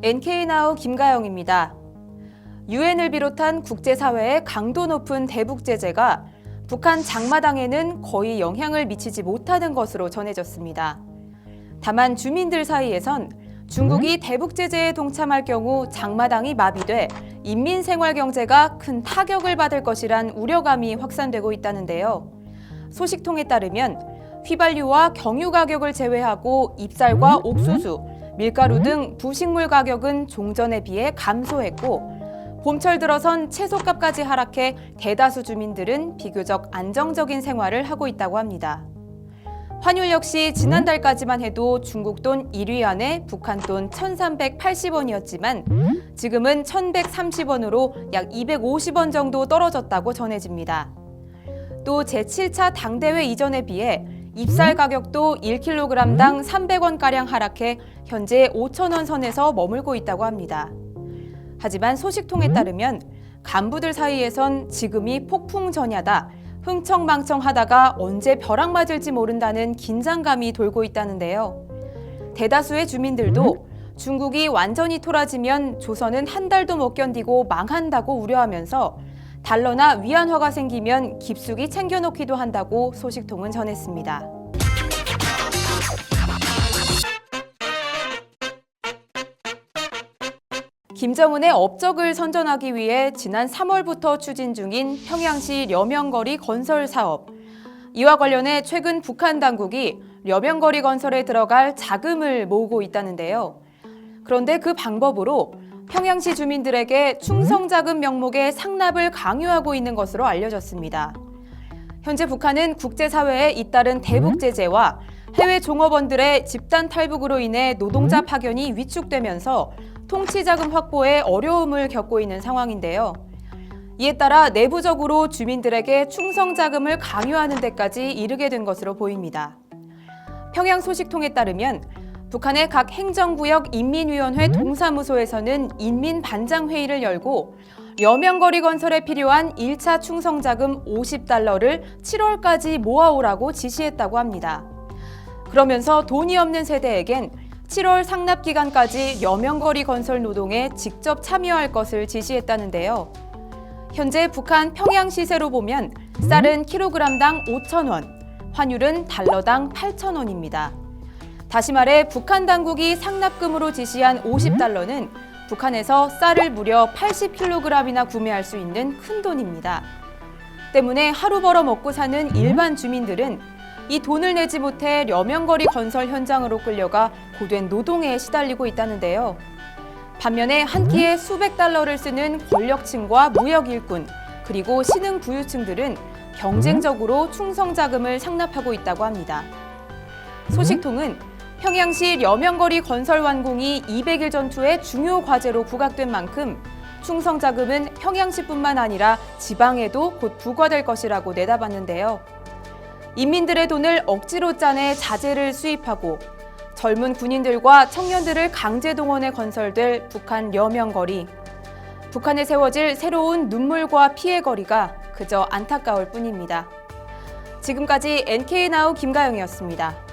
NK나우 김가영입니다. 유엔을 비롯한 국제사회의 강도 높은 대북 제재가 북한 장마당에는 거의 영향을 미치지 못하는 것으로 전해졌습니다. 다만 주민들 사이에선 중국이 대북 제재에 동참할 경우 장마당이 마비돼 인민 생활 경제가 큰 타격을 받을 것이란 우려감이 확산되고 있다는데요. 소식통에 따르면 휘발유와 경유 가격을 제외하고 잎쌀과 옥수수, 밀가루 등 부식물 가격은 종전에 비해 감소했고 봄철 들어선 채소값까지 하락해 대다수 주민들은 비교적 안정적인 생활을 하고 있다고 합니다. 환율 역시 지난달까지만 해도 중국 돈 1위안에 북한 돈 1,380원이었지만 지금은 1,130원으로 약 250원 정도 떨어졌다고 전해집니다. 또 제7차 당대회 이전에 비해 잎쌀 가격도 1kg당 300원가량 하락해 현재 5,000원 선에서 머물고 있다고 합니다. 하지만 소식통에 따르면 간부들 사이에선 지금이 폭풍 전야다, 흥청망청하다가 언제 벼락 맞을지 모른다는 긴장감이 돌고 있다는데요. 대다수의 주민들도 중국이 완전히 토라지면 조선은 한 달도 못 견디고 망한다고 우려하면서 달러나 위안화가 생기면 깊숙이 챙겨놓기도 한다고 소식통은 전했습니다. 김정은의 업적을 선전하기 위해 지난 3월부터 추진 중인 평양시 려명거리 건설 사업. 이와 관련해 최근 북한 당국이 려명거리 건설에 들어갈 자금을 모으고 있다는데요. 그런데 그 방법으로 평양시 주민들에게 충성자금 명목의 상납을 강요하고 있는 것으로 알려졌습니다. 현재 북한은 국제사회에 잇따른 대북 제재와 해외 종업원들의 집단 탈북으로 인해 노동자 파견이 위축되면서 통치자금 확보에 어려움을 겪고 있는 상황인데요. 이에 따라 내부적으로 주민들에게 충성자금을 강요하는 데까지 이르게 된 것으로 보입니다. 평양 소식통에 따르면 북한의 각 행정구역 인민위원회 동사무소에서는 인민반장회의를 열고 려명거리 건설에 필요한 1차 충성자금 50달러를 7월까지 모아오라고 지시했다고 합니다. 그러면서 돈이 없는 세대에겐 7월 상납 기간까지 려명거리 건설 노동에 직접 참여할 것을 지시했다는데요. 현재 북한 평양 시세로 보면 쌀은 킬로그램당 5,000원, 환율은 달러당 8,000원입니다. 다시 말해 북한 당국이 상납금으로 지시한 50달러는 북한에서 쌀을 무려 80kg이나 구매할 수 있는 큰 돈입니다. 때문에 하루 벌어 먹고 사는 일반 주민들은 이 돈을 내지 못해 려명거리 건설 현장으로 끌려가 고된 노동에 시달리고 있다는데요. 반면에 한 끼에 수백 달러를 쓰는 권력층과 무역 일꾼, 그리고 신흥 부유층들은 경쟁적으로 충성자금을 상납하고 있다고 합니다. 소식통은 평양시 려명거리 건설 완공이 200일 전투의 중요 과제로 부각된 만큼 충성자금은 평양시뿐만 아니라 지방에도 곧 부과될 것이라고 내다봤는데요. 인민들의 돈을 억지로 짜내 자재를 수입하고 젊은 군인들과 청년들을 강제 동원해 건설될 북한 려명거리. 북한에 세워질 새로운 눈물과 피해 거리가 그저 안타까울 뿐입니다. 지금까지 NK나우 김가영이었습니다.